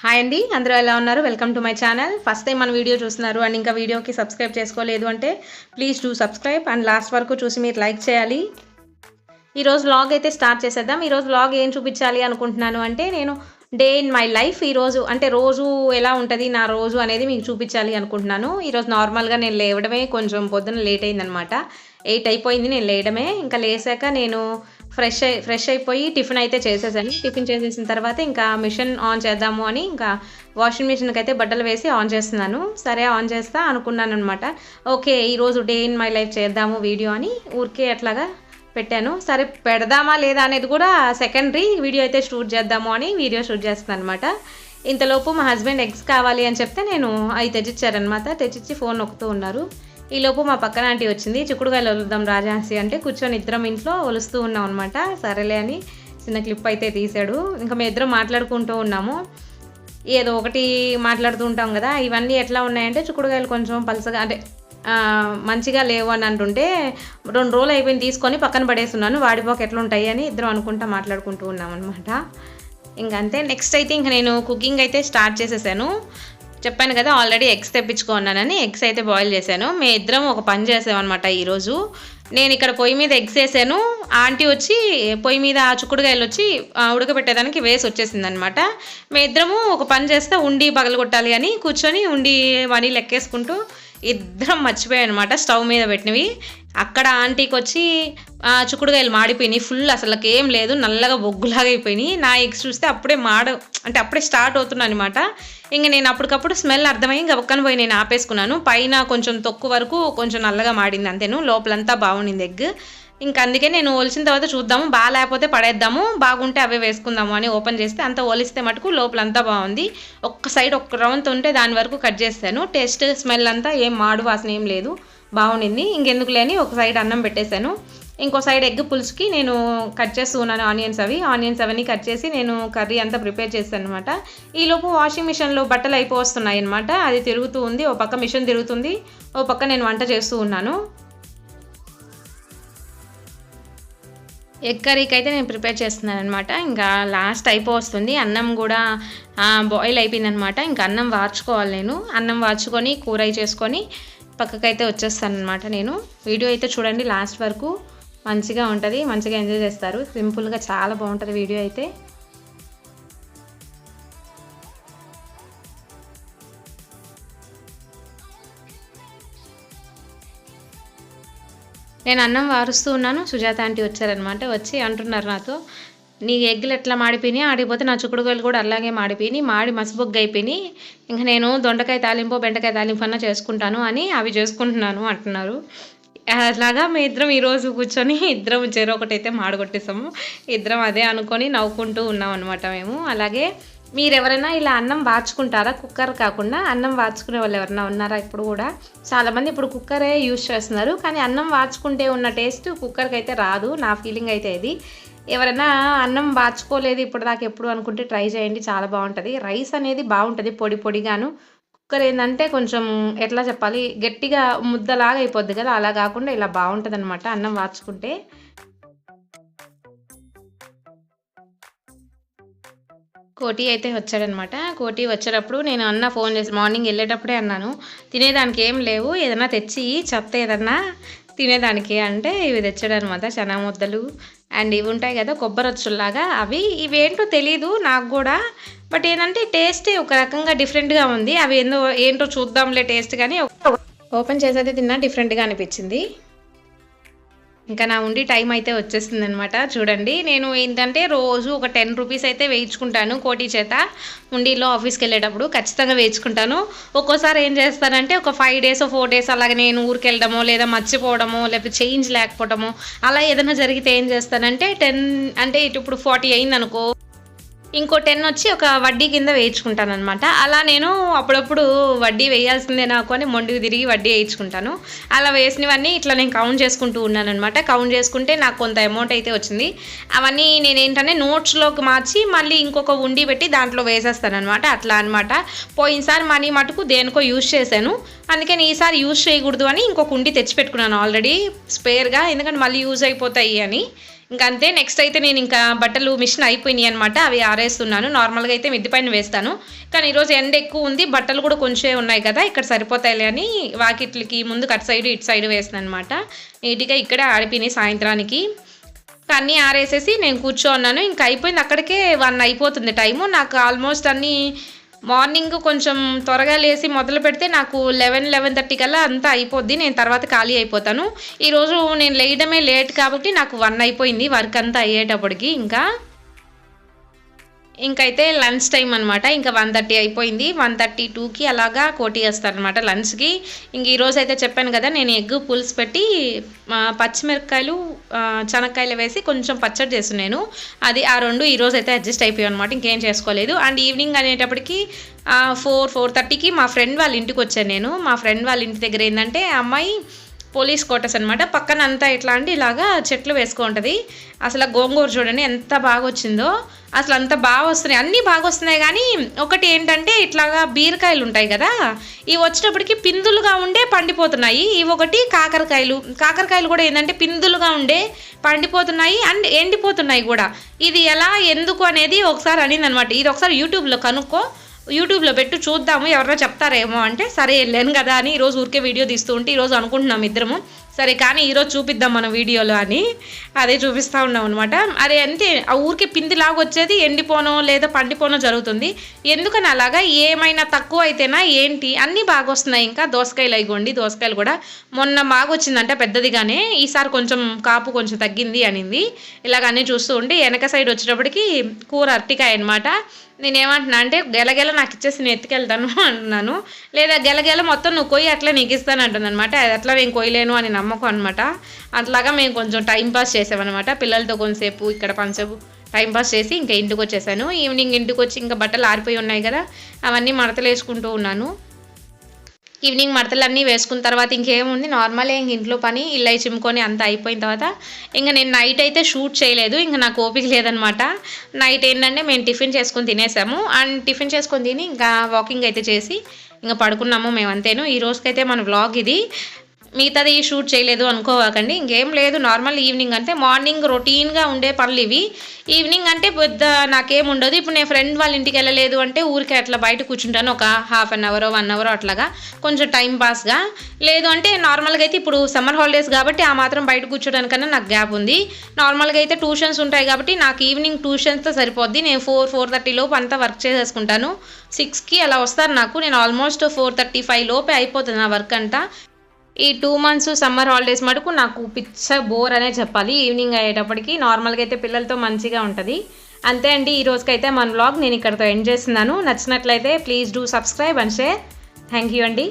Hi అండి, అందరూ ఎలా ఉన్నారు? Welcome to my channel. First time మన వీడియో చూస్తున్నారు అండ్ ఇంకా వీడియోకి సబ్స్క్రైబ్ చేసుకోలేదు అంటే please do subscribe and last వరకు చూసి మీరు లైక్ చేయాలి. ఈరోజు వ్లాగ్ అయితే స్టార్ట్ చేసేద్దాం. ఈరోజు వ్లాగ్ ఏం చూపించాలి అనుకుంటున్నాను అంటే నేను డే ఇన్ మై లైఫ్ ఈరోజు అంటే రోజు ఎలా ఉంటుంది నా రోజు అనేది మీకు చూపించాలి అనుకుంటున్నాను. ఈరోజు నార్మల్గా నేను లేవడమే కొంచెం పొద్దున్న లేట్ అయిందనమాట. 8 అయిపోయింది నేను లేయడమే. ఇంకా లేసాక నేను ఫ్రెష్ అయిపోయి టిఫిన్ అయితే చేసేసాను. టిఫిన్ చేసేసిన తర్వాత ఇంకా మిషన్ ఆన్ చేద్దాము అని ఇంకా వాషింగ్ మిషన్కి అయితే బట్టలు వేసి ఆన్ చేస్తున్నాను. సరే ఆన్ చేస్తా అనుకున్నాను అనమాట. ఓకే, ఈరోజు డే ఇన్ మై లైఫ్ చేద్దాము వీడియో అని ఊరికే అట్లాగా పెట్టాను. సరే పెడదామా లేదా అనేది కూడా సెకండరీ, వీడియో అయితే షూట్ చేద్దాము అని వీడియో షూట్ చేస్తున్నాను అనమాట. ఇంతలోపు మా హస్బెండ్ ఎగ్స్ కావాలి అని చెప్తే నేను అవి తెచ్చిచ్చారనమాట. తెచ్చిచ్చి ఫోన్ నొక్కుతూ ఉన్నారు. ఈలోపు మా పక్కన ఆంటీ వచ్చింది. చిక్కుడుకాయలు వలుద్దాం రాజాసి అంటే కూర్చొని ఇద్దరం ఇంట్లో ఒలుస్తూ ఉన్నాం అనమాట. సరేలే అని చిన్న క్లిప్ అయితే తీశాడు. ఇంకా మేము ఇద్దరం మాట్లాడుకుంటూ ఉన్నాము. ఏదో ఒకటి మాట్లాడుతూ ఉంటాం కదా. ఇవన్నీ ఎట్లా ఉన్నాయంటే చిక్కుడుకాయలు కొంచెం పలసగా అంటే మంచిగా లేవు అని అంటుంటే 2 రోజులు అయిపోయింది తీసుకొని పక్కన పడేస్తున్నాను, వాడిపోక ఎట్లా ఉంటాయి అని ఇద్దరం అనుకుంటా మాట్లాడుకుంటూ ఉన్నాం అనమాట. ఇంకంతే. నెక్స్ట్ అయితే ఇంకా నేను కుకింగ్ అయితే స్టార్ట్ చేసేసాను. చెప్పాను కదా ఆల్రెడీ ఎగ్స్ తెప్పించుకున్నానని. ఎగ్స్ అయితే బాయిల్ చేశాను. మేము ఇద్దరం ఒక పని చేసామన్నమాట ఈరోజు. నేను ఇక్కడ పొయ్యి మీద ఎగ్స్ వేసాను. ఆంటీ వచ్చి పొయ్యి మీద ఆ చిక్కుడుకాయలు వచ్చి ఉడకబెట్టేదానికి వేసి వచ్చేసిందనమాట. మేము ఇద్దరము ఒక పని చేస్తే ఉండి పగలగొట్టాలి అని కూర్చొని ఉండి మనీ లెక్కేసుకుంటూ ఇద్దరం మర్చిపోయాయి అనమాట స్టవ్ మీద పెట్టినవి. అక్కడ ఆంటీకి వచ్చి చిక్కుడుకాయలు మాడిపోయినాయి ఫుల్, అసలు ఏం లేదు, నల్లగా బొగ్గులాగా అయిపోయినాయి. నా ఎగ్స్ చూస్తే అప్పుడే అప్పుడే స్టార్ట్ అవుతున్నాను అనమాట. ఇంక నేను అప్పటికప్పుడు స్మెల్ అర్థమయ్యి ఇంకా ఒక్కన పోయి నేను ఆపేసుకున్నాను. పైన కొంచెం తొక్కు వరకు కొంచెం నల్లగా మాడింది అంతేను, లోపలంతా బాగుండింది ఎగ్. ఇంకా అందుకే నేను ఒలిసిన తర్వాత చూద్దాము, బాగా లేకపోతే పడేద్దాము, బాగుంటే అవే వేసుకుందాము అని ఓపెన్ చేస్తే అంతా ఒలిస్తే మటుకు లోపలంతా బాగుంది. ఒక్క సైడ్ ఒక్క రౌండ్ ఉంటే దాని వరకు కట్ చేస్తాను. టేస్ట్ స్మెల్ అంతా ఏం మాడు వాసన ఏం లేదు, బాగుండింది. ఇంకెందుకు లేని ఒక సైడ్ అన్నం పెట్టేశాను. ఇంకో సైడ్ ఎగ్ పులుసుకి నేను కట్ చేస్తూ ఉన్నాను ఆనియన్స్ అవన్నీ కట్ చేసి నేను కర్రీ అంతా ప్రిపేర్ చేస్తాను అనమాట. ఈలోపు వాషింగ్ మిషన్లో బట్టలు అయిపోతున్నాయి అనమాట. అది తిరుగుతూ ఉంది, ఓ పక్క మిషన్ తిరుగుతుంది, ఓ పక్క నేను వంట చేస్తూ ఉన్నాను. ఎగ్ కర్రీకి అయితే నేను ప్రిపేర్ చేస్తున్నాను అనమాట. ఇంకా లాస్ట్ అయిపోతుంది. అన్నం కూడా బాయిల్ అయిపోయింది అనమాట. ఇంకా అన్నం వార్చుకోవాలి. నేను అన్నం వార్చుకొని కూర చేసుకొని పక్కకైతే వచ్చేస్తాను అనమాట. నేను వీడియో అయితే చూడండి లాస్ట్ వరకు, మంచిగా ఉంటుంది, మంచిగా ఎంజాయ్ చేస్తారు. సింపుల్గా చాలా బాగుంటుంది వీడియో అయితే. నేను అన్నం వారుస్తూ ఉన్నాను. సుజాత ఆంటీ వచ్చారనమాట. వచ్చి అంటున్నారు నాతో, నీ ఎగ్గులు ఎట్లా మాడిపోయినాయి, ఆడిపోతే నా చిక్కుడుకాయలు కూడా అలాగే మాడిపోయినాయి, మాడి మసిబొగ్గు అయిపోయినాయి, ఇంకా నేను దొండకాయ తాలింపు బెండకాయ తాలింపు అన్న చేసుకుంటాను అని అవి చేసుకుంటున్నాను అంటున్నారు. అలాగా మేము ఇద్దరం ఈరోజు కూర్చొని ఇద్దరం ఒకటైతే మాడగొట్టేసాము. ఇద్దరం అదే అనుకొని నవ్వుకుంటూ ఉన్నాం అనమాట మేము. అలాగే మీరెవరైనా ఇలా అన్నం వార్చుకుంటారా? కుక్కర్ కాకుండా అన్నం వార్చుకునే వాళ్ళు ఎవరైనా ఉన్నారా? ఇప్పుడు కూడా చాలామంది ఇప్పుడు కుక్కరే యూజ్ చేస్తున్నారు, కానీ అన్నం వార్చుకుంటే ఉన్న టేస్ట్ కుక్కర్కి అయితే రాదు. నా ఫీలింగ్ అయితే ఇది. ఎవరైనా అన్నం వార్చుకోలేదు ఇప్పుడు దాకా ఎప్పుడు అనుకుంటే ట్రై చేయండి, చాలా బాగుంటుంది. రైస్ అనేది బాగుంటుంది పొడి పొడిగాను. కుక్కర్ ఏంటంటే కొంచెం ఎట్లా చెప్పాలి, గట్టిగా ముద్దలాగా అయిపోద్ది కదా, అలా కాకుండా ఇలా బాగుంటుంది అనమాట అన్నం వార్చుకుంటే. కోటి అయితే వచ్చాడనమాట. కోటి వచ్చేటప్పుడు నేను ఫోన్ చేసి మార్నింగ్ వెళ్ళేటప్పుడే అన్నాను, తినేదానికి ఏం లేవు, ఏదైనా తెచ్చి చెత్త ఏదన్నా తినేదానికి అంటే ఇవి తెచ్చాడనమాట. చనా ముద్దలు అండ్ ఇవి ఉంటాయి కదా కొబ్బరొచ్చుల్లాగా, అవి ఇవేంటో తెలీదు నాకు కూడా, బట్ ఏంటంటే టేస్ట్ ఒక రకంగా డిఫరెంట్గా ఉంది. అవి ఏంటో చూద్దాంలే టేస్ట్, కానీ ఓపెన్ చేసేది తిన్నా డిఫరెంట్గా అనిపించింది. ఇంకా నా ఉండి టైం అయితే వచ్చేస్తుంది అనమాట. చూడండి, నేను ఏంటంటే రోజు ఒక 10 రూపీస్ అయితే వేయించుకుంటాను కోటి చేత. ఉండిలో ఆఫీస్కి వెళ్ళేటప్పుడు ఖచ్చితంగా వేయించుకుంటాను. ఒక్కోసారి ఏం చేస్తానంటే ఒక 5 days 4 days అలాగే నేను ఊరికి వెళ్ళడమో లేదా మర్చిపోవడమో లేకపోతే చేంజ్ లేకపోవడమో అలా ఏదైనా జరిగితే ఏం చేస్తానంటే 10 అంటే ఇప్పుడు 40 అయింది అనుకో, ఇంకో 10 వచ్చి ఒక వడ్డీ కింద వేయించుకుంటాను అనమాట. అలా నేను అప్పుడప్పుడు వడ్డీ వేయాల్సిందే నాకు అని మొండికి తిరిగి వడ్డీ వేయించుకుంటాను. అలా వేసినవన్నీ ఇట్లా నేను కౌంట్ చేసుకుంటూ ఉన్నాను అనమాట. కౌంట్ చేసుకుంటే నాకు కొంత అమౌంట్ అయితే వచ్చింది. అవన్నీ నేను ఏంటంటే నోట్స్లోకి మార్చి మళ్ళీ ఇంకొక ఉండి పెట్టి దాంట్లో వేసేస్తాను అనమాట. అట్లా అనమాట. పోయినసారి మనీ మటుకు దేనికో యూజ్ చేశాను, అందుకని ఈసారి యూజ్ చేయకూడదు అని ఇంకొక ఉండి తెచ్చిపెట్టుకున్నాను ఆల్రెడీ స్పేర్గా, ఎందుకంటే మళ్ళీ యూజ్ అయిపోతాయి అని. ఇంకా అంతే. నెక్స్ట్ అయితే నేను ఇంకా బట్టలు మిషన్ అయిపోయినాయి అనమాట, అవి ఆరేస్తున్నాను. నార్మల్గా అయితే మిద్ది పైన వేస్తాను, కానీ ఈరోజు ఎండ ఎక్కువ ఉంది, బట్టలు కూడా కొంచెం ఉన్నాయి కదా, ఇక్కడ సరిపోతాయిలే అని వాకిట్లకి ముందు అటు సైడ్ ఇటు సైడ్ వేస్తాను అనమాట. నీట్గా ఇక్కడే ఆడిపోయినాయి సాయంత్రానికి. అన్నీ ఆరేసేసి నేను కూర్చోన్నాను. ఇంకా అయిపోయింది, అక్కడికే 1 అయిపోతుంది టైము. నాకు ఆల్మోస్ట్ అన్నీ మార్నింగ్ కొంచెం త్వరగా లేసి మొదలు పెడితే నాకు 11-11:30 కల్లా అంతా అయిపోద్ది, నేను తర్వాత ఖాళీ అయిపోతాను. ఈరోజు నేను లేయడమే లేట్ కాబట్టి నాకు 1 అయిపోయింది వర్క్ అంతా అయ్యేటప్పటికి. ఇంకైతే లంచ్ టైం అనమాట. ఇంకా 1:30 అయిపోయింది. 1:32కి అలాగా కోటి వేస్తారనమాట లంచ్కి. ఇంక ఈరోజు అయితే చెప్పాను కదా, నేను ఎగ్ పులుసు పెట్టి పచ్చిమిరపకాయలు శనక్కాయలు వేసి కొంచెం పచ్చడి చేస్తున్నాను. అది ఆ 2 ఈరోజు అయితే అడ్జస్ట్ అయిపోయాయి అనమాట, ఇంకేం చేసుకోలేదు. అండ్ ఈవినింగ్ అనేటప్పటికి 4-4:30కి మా ఫ్రెండ్ వాళ్ళ ఇంటికి వచ్చాను నేను. మా ఫ్రెండ్ వాళ్ళ ఇంటి దగ్గర ఏంటంటే అమ్మాయి పోలీస్ క్వార్టర్స్ అనమాట, పక్కన అంతా ఎట్లా అంటే ఇలాగా చెట్లు వేసుకుంటుంది. అసలు గోంగూర చూడండి ఎంత బాగా వచ్చిందో, అసలు అంత బాగా వస్తున్నాయి, అన్నీ బాగా వస్తున్నాయి. కానీ ఒకటి ఏంటంటే ఇట్లాగా బీరకాయలు ఉంటాయి కదా, ఇవి వచ్చేటప్పటికి పిందులుగా ఉండే పండిపోతున్నాయి. ఇవి ఒకటి కాకరకాయలు కూడా ఏంటంటే పిందులుగా ఉండే పండిపోతున్నాయి అండ్ ఎండిపోతున్నాయి కూడా. ఇది ఎలా ఎందుకు అనేది ఒకసారి అనింది అనమాట. ఇది ఒకసారి యూట్యూబ్లో కనుక్కో, యూట్యూబ్లో పెట్టు చూద్దాము, ఎవరో చెప్తారేమో అంటే సరే వెళ్ళాను కదా అని ఈరోజు ఊరికే వీడియో తీస్తూ ఉంటే ఈరోజు అనుకుంటున్నాం ఇద్దరము, సరే కానీ ఈరోజు చూపిద్దాం మన వీడియోలో అని అదే చూపిస్తూ ఉన్నాం అనమాట. అదే అంతే, ఆ ఊరికే పిందిలాగా వచ్చేది ఎండిపోనో లేదా పండిపోనో జరుగుతుంది. ఎందుకని అలాగా, ఏమైనా తక్కువ అయితేనా ఏంటి, అన్నీ బాగా వస్తున్నాయి. ఇంకా దోసకాయలు అయిగోండి, దోసకాయలు కూడా మొన్న బాగా వచ్చిందంట పెద్దదిగానే, ఈసారి కొంచెం కాపు కొంచెం తగ్గింది అనింది. ఇలాగ అన్నీ చూస్తూ ఉంటే వెనక సైడ్ వచ్చేటప్పటికి కూర అరటికాయ అనమాట. నేనేమంటున్నా అంటే గెలగెల నాకు ఇచ్చేసి నేను ఎత్తుకెళ్తాను అంటున్నాను, లేదా గెలగెల మొత్తం నువ్వు కొయ్యి అట్లా నీకు ఇస్తాను అంటుంది అనమాట. అది అట్లా నేను కొయ్యలేను అని నమ్మకం అనమాట. అట్లాగా మేము కొంచెం టైంపాస్ చేసామన్నమాట, పిల్లలతో కొంతసేపు ఇక్కడ కొంచెంసేపు టైంపాస్ చేసి ఇంకా ఇంటికి వచ్చేసాను. ఈవినింగ్ ఇంటికి వచ్చి ఇంకా బట్టలు ఆరిపోయి ఉన్నాయి కదా, అవన్నీ మడతలు వేసుకుంటూ ఉన్నాను. ఈవినింగ్ మడతలన్నీ వేసుకున్న తర్వాత ఇంకేముంది, నార్మల్గా ఇంక ఇంట్లో పని ఇల్లు చిమ్ముకొని అంతా అయిపోయిన తర్వాత ఇంకా నేను నైట్ అయితే షూట్ చేయలేదు, ఇంకా నాకు ఓపిక లేదనమాట. నైట్ ఏంటంటే మేము టిఫిన్ చేసుకొని తినేసాము, అండ్ టిఫిన్ చేసుకొని తిని ఇంకా వాకింగ్ అయితే చేసి ఇంకా పడుకున్నాము మేము అంతేను. ఈ రోజుకైతే మన వ్లాగ్ ఇది. మిగతాది షూట్ చేయలేదు అనుకోవాకండి, ఇంకేం లేదు. నార్మల్ ఈవినింగ్ అంటే మార్నింగ్ రొటీన్గా ఉండే పనులు ఇవి. ఈవినింగ్ అంటే పెద్ద నాకేం ఉండదు. ఇప్పుడు నేను ఫ్రెండ్ వాళ్ళ ఇంటికి వెళ్ళలేదు అంటే ఊరికే అట్లా బయట కూర్చుంటాను, ఒక ½ అన్ అవర్ 1 అవర్ అట్లాగా కొంచెం టైం పాస్గా. లేదు అంటే నార్మల్గా అయితే ఇప్పుడు సమ్మర్ హాలిడేస్ కాబట్టి ఆ మాత్రం బయట కూర్చోడానికన్నా నాకు గ్యాప్ ఉంది. నార్మల్గా అయితే ట్యూషన్స్ ఉంటాయి కాబట్టి నాకు ఈవినింగ్ ట్యూషన్స్తో సరిపోద్ది. నేను 4-4:30 లోపు అంతా వర్క్ చేసేసుకుంటాను. 6కి అలా వస్తారు నాకు. నేను ఆల్మోస్ట్ 4:35 లోపే అయిపోతుంది నా వర్క్ అంతా. ఈ 2 మంత్స్ సమ్మర్ హాలిడేస్ మటుకు నాకు పిచ్చ బోర్ అనే చెప్పాలి. ఈవినింగ్ అయ్యేటప్పటికి నార్మల్గా అయితే పిల్లలతో మంచిగా ఉంటుంది. అంతే అండి, ఈ రోజుకైతే మన వ్లాగ్ నేను ఇక్కడితో ఎండ్ చేస్తున్నాను. నచ్చినట్లయితే please do subscribe and share. Thank you అండి.